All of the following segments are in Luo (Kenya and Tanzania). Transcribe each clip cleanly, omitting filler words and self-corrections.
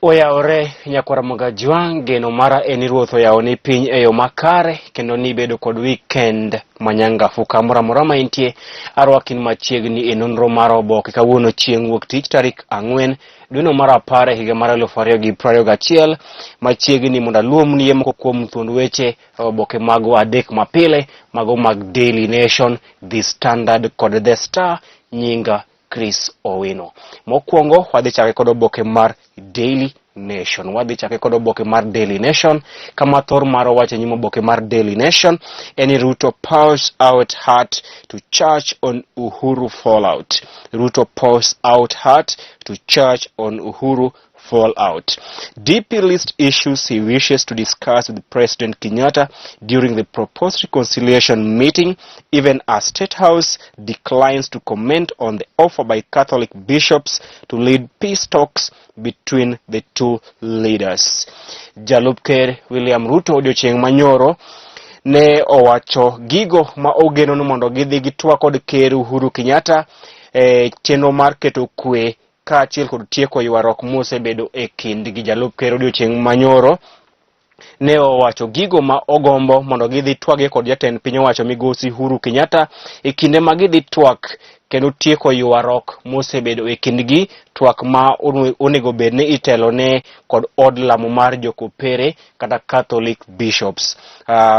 Oyaore nyakwara moga jwang geno mara eni ruoth oyao piny e yo makare kendo ni bedo kod weekend manyangafu kamora mora ma intie arwakin machiegni e nonro mar Oboke kawuono chieng' wuok tich tarik 4 dweno mar 10 higa mar 2021 machiegni mondo aluomni moko kuom thuond weche Oboke mago adek mapile mago mag Daily Nation, The Standard kod The Star. Nyinga Chris Owino. Mokwongo wadhi chake kod oboke mar Daily Nation. Wadhi chake kod oboke mar Daily Nation. Kama thor maro wache nyimo oboke mar Daily Nation. Eni Ruto pours out heart to church on Uhuru fallout. Ruto pours out heart to church on Uhuru fallout. DP list issues he wishes to discuss with President Kenyatta during the proposed reconciliation meeting, even as State House declines to comment on the offer by Catholic bishops to lead peace talks between the two leaders. Jalup Ker William Ruto odiochieng' manyoro ne owacho gigo ma ogeno ni mondo gidhi gitwa kod Ker Uhuru Kenyatta chenro mar keto kwe kaachiel kod tieko ywaruok mosebedo e kind gi. Jalup Ker odiochieng' manyoro ne owacho gigo ma ogombo mondo gidhi twage kod jatend piny owacho migosi Uhuru Kenyatta e kinde ma gidhi twak kendo tieko ywaruok mosebedo e kind gi, twak ma onego bed ni itelo ne kod od lamo mar jokopere kata Catholic bishops.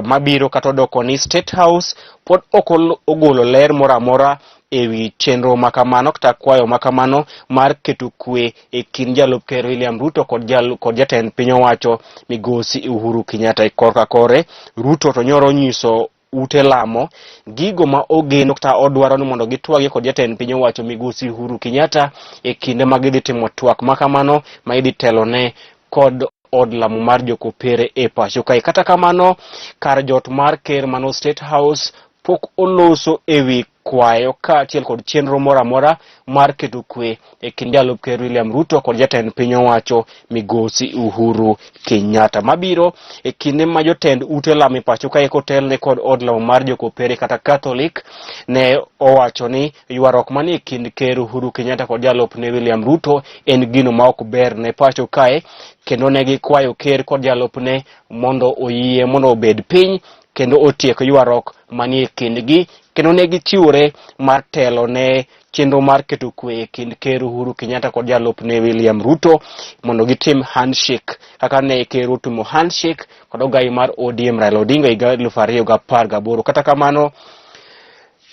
Mabiro kata odoko ni State House pod ok ogolo ler moramora ewi chenro makamano kata kwayo makamano mar keto kwe e kind Jalup Ker William Ruto kod jatend piny owacho migosi Uhuru Kenyatta. E korka kore Ruto to nyoro nyiso ute lamo gigo ma ogeno kata odwaro ni mondo gitwagi kod jatend piny owacho migosi Uhuru Kenyatta e kinde ma gidhi timo twak makamano ma idhi telo ne kod od lamo mar jokopere e pacho kae. Kata kamano kar jot mar ker mano State House pok oloso ewi kwayo kaachiel kod chenro moramora mar keto kwe e kind Jalup Ker William Ruto kod jatend piny owacho migosi Uhuru Kenyatta. Mabiro e kinde ma jotend ute lamo e pacho kae kotelne kod od lamo mar jokopere kata Catholic ne owacho ni ywaruok manie kind Ker Uhuru Kenyatta kod Jalup ne William Ruto en gino ma ok ber ne pacho kae, kendo ne gikwayo ker kod Jalup ne mondo oyie mondo obed piny kendo otiek ywaruok manie kindgi, kendo ne gichiwore mar telo ne chenro mar keto kwe e kind Ker Uhuru Kenyatta kod Jalup ne William Ruto mondo gitim handshake kaka ne Ker otimo handshake kod ogai mar ODM Raila Odinga higa 2018. Kata kamano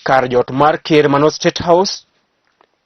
kar jot mar ker mano State House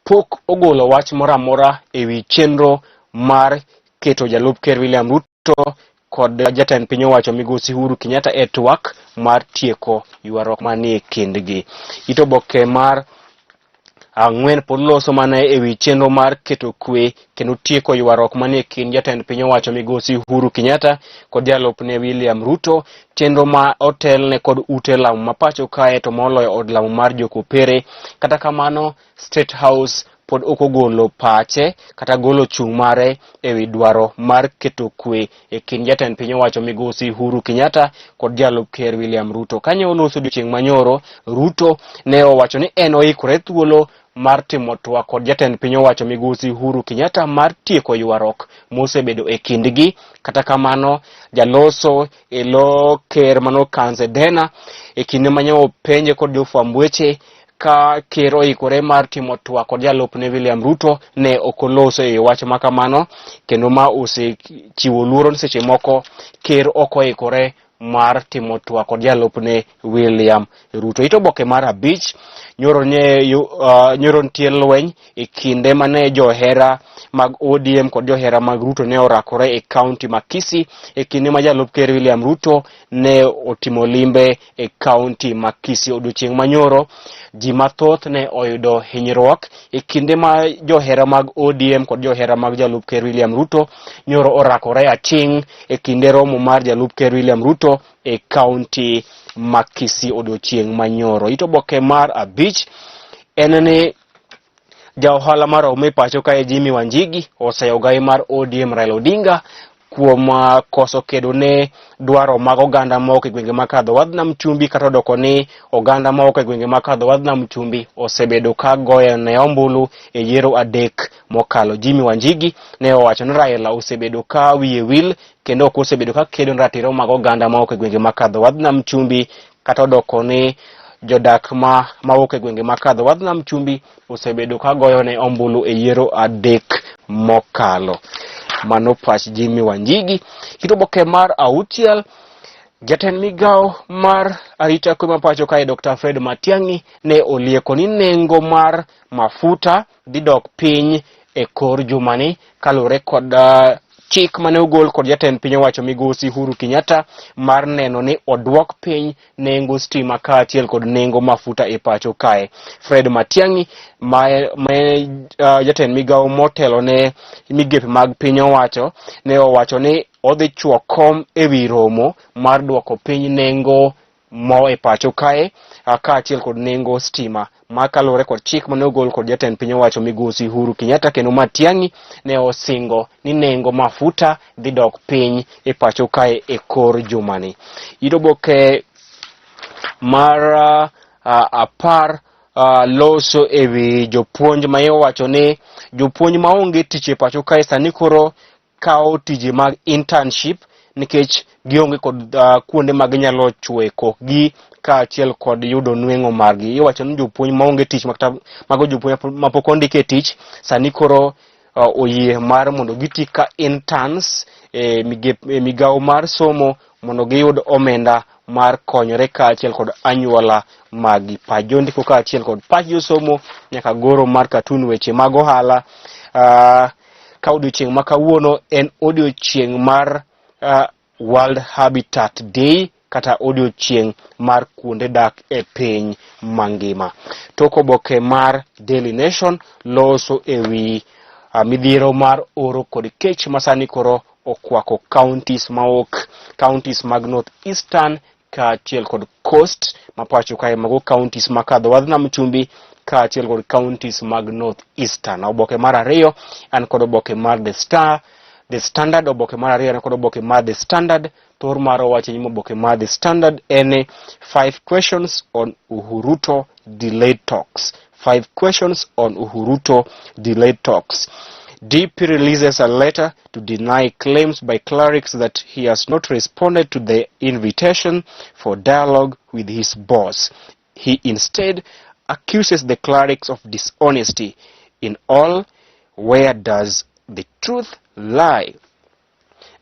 pok ogolo wach moramora ewi chenro mar keto Jalup Ker William Ruto kod jatend piny owacho migosi Uhuru Kenyatta e twak mar tieko ywaruok manie kindgi. Ito oboke mar 4 pod loso mana ewi chenro mar keto kwe kendo tieko ywaruok manie kind jatend piny owacho migosi Uhuru Kenyatta kod Jalup ne William Ruto, chenro ma otelne kod ute lamo ma pacho kae to moloyo od lamo mar jokopere. Kata kamano State House pod okogolo pache kata golo chung' mare ewi dwaro mar keto kwe e kind jatend piny owacho migosi Uhuru Kenyatta kod Jalup Ker William Ruto. Kanyo oloso odiochieng' manyoro, Ruto ne owacho ni en oikore thuolo mar timo twak kod jatend piny owacho migosi Uhuru Kenyatta mar tieko ywaruok mosebedo e kindgi. Kata kamano jaloso e lo ker mano Kanzedena e kinde manyo penje kod jofwamb weche ka ker oikore mar timo twak kod Jalup ne William Ruto ne okoloso e wach makamano, kendo ma osechiwo luoro ni seche moko ker ok oikore mar timo twak kod Jalup ne William Ruto. Ito oboke mar 5 nyoro nitie lweny e kinde mane johera mag ODM kod johera mag Ruto ne orakore e kaunti ma Kisii e kinde ma Jalup Ker William Ruto ne otimo limbe e kaunti ma Kisii. Odiochieng' manyoro ji mathoth ne oyudo hinyruok e kinde ma johera mag ODM kod johera mag Jalup Ker William Ruto nyoro orakore aching' e kinde romo mar Jalup Ker William Ruto e kaunti ma Kisii odiochieng' manyoro. Ito oboke mar 5 en ni ja ohala mar Ome pacho kae Jimmy Wanjigi oseyo gai mar ODM Raila Odinga kuom koso kedo ne dwaro mag oganda moko e gwenge makadho wadh nam chumbi, kata odoko ni oganda moko e gwenge makadho wadh nam chumbi osebedo ka goyo ne ombulu e yiero adek mokalo. Jimmy Wanjigi ne owacho ni Raila osebedo ka wiye wil kendo ok osebedo ka kedo ratiro mag oganda moko e gwenge makadho wadh nam chumbi, kata odoko ni jodak mawuok e gwenge makadho wadh nam chumbi osebedo ka goyo ne ombulu e yiero adek mokalo. Mano pach Jimmy Wanjigi. Kito oboke mar auchiel, jatend migao mar arita kwe mapacho kae Dr. Fred Matiang'i ne olieko ni nengo mar mafuta dhi dok piny e kor jumani kalure kod chik mane ogol kod jatend piny owacho migosi Uhuru Kenyatta mar neno ni odwok piny nengo stima kaachiel kod nengo mafuta e pacho kae. Fred Matiang'i jatend migao motelo ne migepe mag piny owacho ne owacho ni odhi chuo kom e wi romo mar dwoko piny nengo mo e pacho kae kaachiel kod nengo stima makalore kod chik mane ogol kod jatend piny owacho migosi Uhuru Kenyatta. Kendo Matiang'i ne osingo ni nengo mafuta dhi dok piny e pacho kae e kor jumani. Oboke mar apar loso ewi jopuonj ma iwacho ni jopuonj maonge tich e pacho kae sani koro kao tije mag internship nikech gionge kod kuonde mag nyalo chwe kokgi kaachiel kod yudo nweng'o margi. Iwacho ni jopuonj maonge tich mago jopuonj mapok ondike tich sani koro oyie mar mondo giti ka interns e migao mar somo mondo giyud omenda mar konyore kaachiel kod anyuola magi. Pach jondiko kaachiel kod pach josomo nyaka goro mar katun weche mag ohala. Ka odiochieng' ma kawuono en odiochieng' mar World Habitat Day kata odiochieng' mar kuonde dak e piny mangima. Tok oboke mar Daily Nation loso ewi midhiero mar oro kod kech masani koro okwako counties mag North Eastern kaachiel kod Coast mapacho kae mago counties makadho wadh nam chumbi kaachiel kod counties mag North Eastern. Oboke mar ariyo an kod oboke mar The Standard. Oboke mar ariyo an kod oboke mar The Standard. Tor mar owacho ni oboke mar The Standard en 5 questions on Uhuruto delayed talks. 5 questions on Uhuruto delayed talks. DP releases a letter to deny claims by clerics that he has not responded to the invitation for dialogue with his boss. He instead accuses the clerics of dishonesty. In all, where does the truth lie?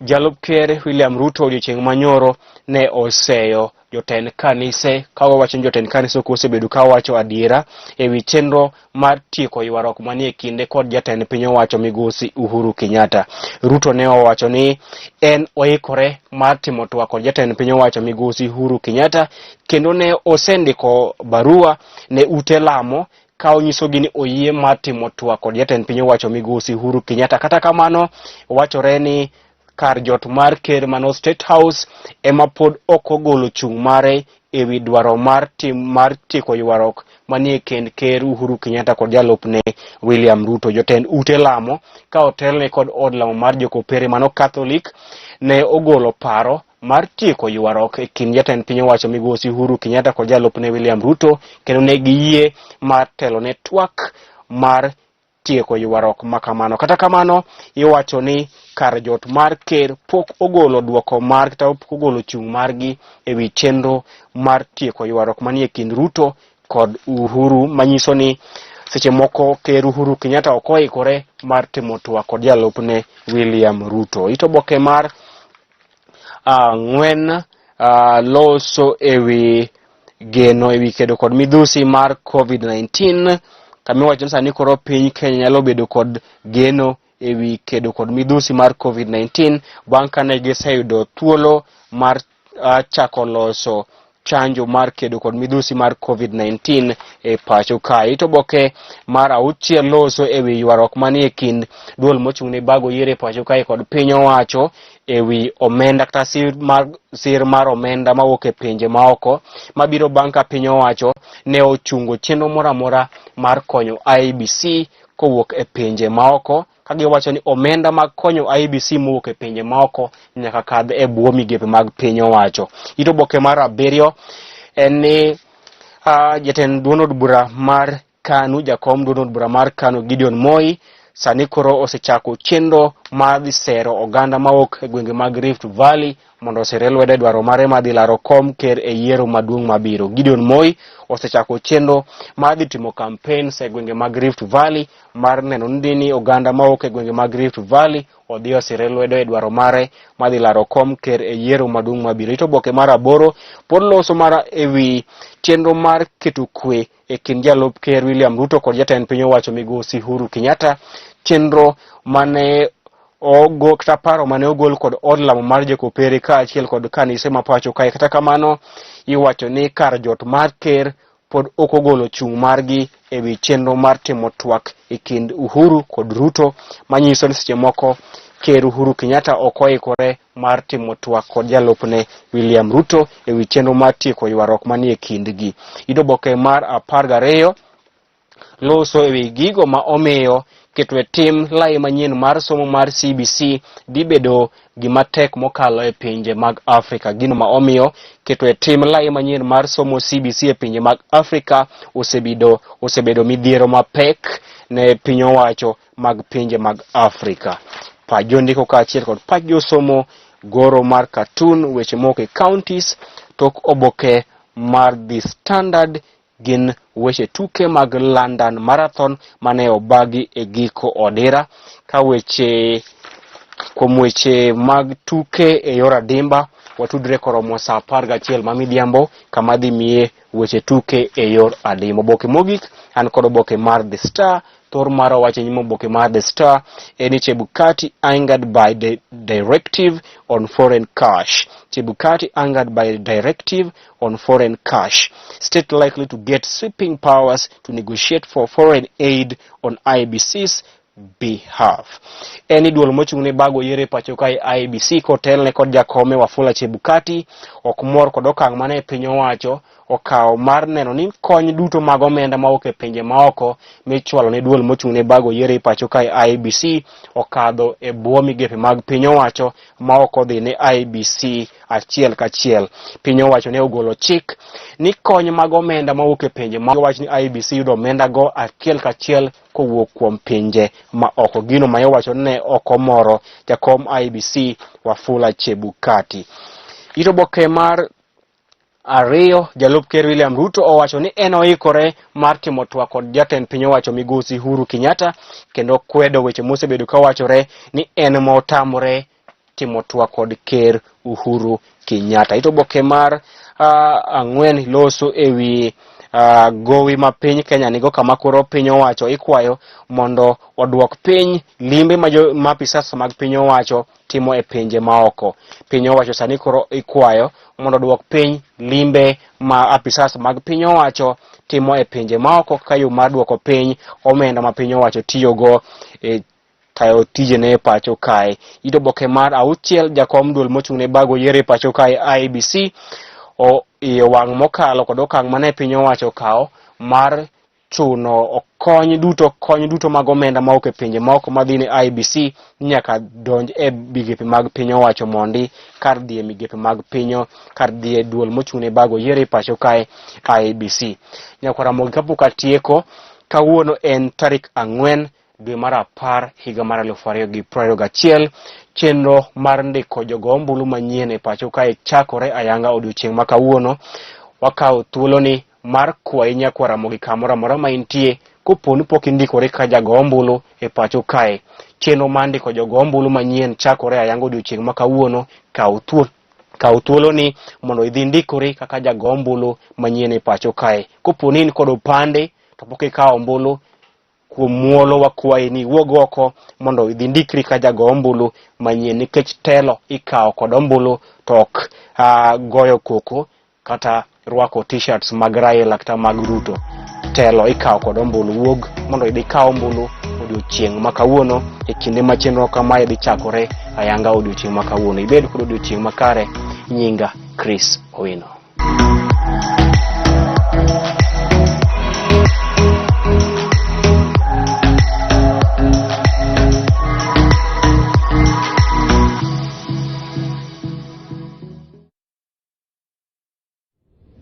Jalup Ker William Ruto odiochieng' manyoro ne oseyo jotend kanise kawawacho ni jotend kanise osebedo kawacho adiera ewi chenro mar tieko ywaruok manie kinde kod jatend piny owacho migosi Uhuru Kenyatta. Ruto ne owacho ni en oikore mar timo twak kod jatend piny owacho migosi Uhuru Kenyatta kendo ne osendiko barua ne ute lamo ka onyisogi ni oyie mar timo twak kod jatend piny owacho migosi Uhuru Kenyatta. Kata kamano wachore ni kar jot mar ker mano State House ema pod ok ogolo chung' mare ewi dwaro mar tieko ywaruok manie kend ker Uhuru Kenyatta kod jalupne William Ruto. Jotend ute lamo ka otelne kod od lamo mar jokopere mano Catholic ne ogolo paro mar tieko ywaruok e kind jatend piny owacho migosi Uhuru Kenyatta kod jalupne William Ruto kendo ne giyie mar telo ne twak mar tieko ywaruok makamano. Kata kamano iwacho ni kar jot mar ker pok ogolo duoko mar kata pok ogolo chung' margi ewi chenro mar tieko ywaruok manie kind Ruto kod Uhuru, manyiso ni seche moko ker Uhuru Kenyatta ok oikore mar timo twak kod jalupne William Ruto. Oboke mar ang'wen loso ewi geno ewi kedo kod midhusi mar COVID-19 kamiwacho ni sani koro piny Kenya nyalo bedo kod geno ewi kedo kod midhusi mar COVID-19 bang' kane giseyudo thuolo mar chako loso chanjo mar kedo kod midhusi mar COVID-19 e pacho kae. Oboke mar auchiel loso ewi ywaruok manie kind duol mochung'ne bago yiero e pacho kae kod piny owacho ewi omenda kata sir mar omenda mawuok e pinje maoko mabiro bang' ka piny owacho ne ochungo chenro moro amora mar konyo IEBC kowuok e pinje maoko kagiwacho ni omenda mag konyo IEBC mowuok e pinje maoko nyaka kadh e bwo migepe mag piny owacho. Ito oboke mar 7 en ni jatend duond od bura mar KANU, jakom duond od bura mar KANU Gideon Moi sani koro osechako chenro mar sero oganda mawuok e gwenge mag Rift Valley mondo osire lwedo dwaro mare madhi laro kom ker e yiero maduong' mabiro. Gideon Moi osechako chenro mar dhi timo campaigns e gwenge mag Rift Valley mar neno ni oganda mawuok e gwenge mag Rift Valley odhi osire lwedo e dwaro mare madhi laro kom ker e yiero maduong' mabiro. Ito oboke mar 8 pod loso mar ewi chenro mar keto kwe e kind jalup ker William Ruto kod jatend piny owacho migosi Uhuru Kenyatta, chenro mane ogo kata paro mane ogol kod od lamo mar jokopere kaachiel kod kanise ma pacho kae. Kata kamano iwacho ni kar jot mar ker pod ok ogolo chung' margi ewi chenro mar timo twak e kind Uhuru kod Ruto, manyiso ni seche moko ker Uhuru Kenyatta ok oikore mar timo twak kod jalupne William Ruto ewi chenro mar tieko ywaruok manie kindgi. Ito oboke mar 12 loso ewi gigo ma omiyo keto tim lai manyien mar somo mar CBC dibedo gima tek mokalo e pinje mag Afrika. Gino ma omiyo keto tim lai manyien mar somo CBC e pinje mag Afrika osebedo midhiero mapek ne piny owacho mag pinje mag Afrika. Pajo ndiko kaachiel kod pajo somo goro mar cartoon weche moko e counties. Tok oboke mar The Standard gin weche tuke mag London Marathon mane obagi e giko odira. Ka kuom weche mag tuke e yor adimba watudre koromo saa 11 mamidhiambo kama dhi miye weche tuke e yor adimba. Oboke mogik an kod oboke mar The Star. Thor mar wache nyimo oboke mar The Star eni Chebukati angered by the directive on foreign cash. Chebukati angered by the directive on foreign cash. State likely to get sweeping powers to negotiate for foreign aid on IEBC's behalf. Eni duol mochung'ne bago yere pacho kai IEBC kotelne kod jakome Wafula Chebukati ok mor kod okang' mane piny owacho okawo mar neno ni kony duto mag omenda mawuok e pinje maoko michwalo ne duol mochung'ne bago yere pacho kai IEBC okadho e bwo migepe mag piny owacho ma ok odhi ne IEBC achiel kachiel. Piny owacho ne ogolo chik ni kony mag omenda mawuok e pinje ma owacho ni IEBC yudo omenda go achiel kachiel kowuok kuom pinje ma oko. Gino ma owacho ne ok omoro jakom IEBC Wafula Chebukati. Ito oboke mar 2 jalup ker William Ruto owacho ni en oikore mar timo twak kod jatend piny owacho migosi Uhuru Kenyatta kendo kwedo weche mosebedo ka wachore ni en motamore timo twak kod ker Uhuru Kenyatta. Ito oboke mar 4 loso ewi gowi ma piny Kenya nigo kama koro piny owacho ikwayo mondo oduok piny limbe ma apisas mag piny owacho timo e pinje maoko. Piny owacho sani koro ikwayo mondo oduok piny limbe ma apisas mag piny owacho timo e pinje maoko ka yo mar duoko piny omenda ma piny owacho tiyogo e tayo tijene e pacho kae. Ito oboke mar 6 jakom duol mochung'ne bago yere pacho kae IEBC wang' mokalo kod okang' mane piny owacho kawo mar chuno kony duto mag omenda mawuok e pinje maoko madhi ne IEBC nyaka donj e migepe mag piny owacho mondi kar dhi e migepe mag pinyo kar dhi e duol mochung'ne bago yere pacho kae IEBC. Nyakwara mogi kapok atieko, kawuono en tarik 4 dwe mar 10 higa mar 2021. Chenro mar ndiko jogo ombulu manyien e pacho kae chakore ayanga odiochieng' ma kawuono. Wakawo thuoloni mar kwayi nyakwara mogi kamoro amora ma intie koponi pok indikore ka jago ombulu e pacho kae. Chenro mar ndiko jogo ombulu manyien chakore ayanga odiochieng' ma kawuono. Kaw thuoloni mondo idhi ndikore kaka jago ombulu manyien e pacho kae. Koponi in kod opande to pok ikawo ombulu, kuom muolo wakwayi ni wuog oko mondo idhi ndikri ka jago ombulu manyien, nikech telo ikawo kod ombulu to ok goyo koko kata rwako t-shirts mag Raila kata mag Ruto. Telo ikawo kod ombulu. Wuog mondo idhi kaw ombulu odiochieng' ma kawuono e kinde ma chenro kamae dhi chakore ayanga odiochieng' ma kawuono. Ibed kod odiochieng' makare. Nyinga Chris Owino.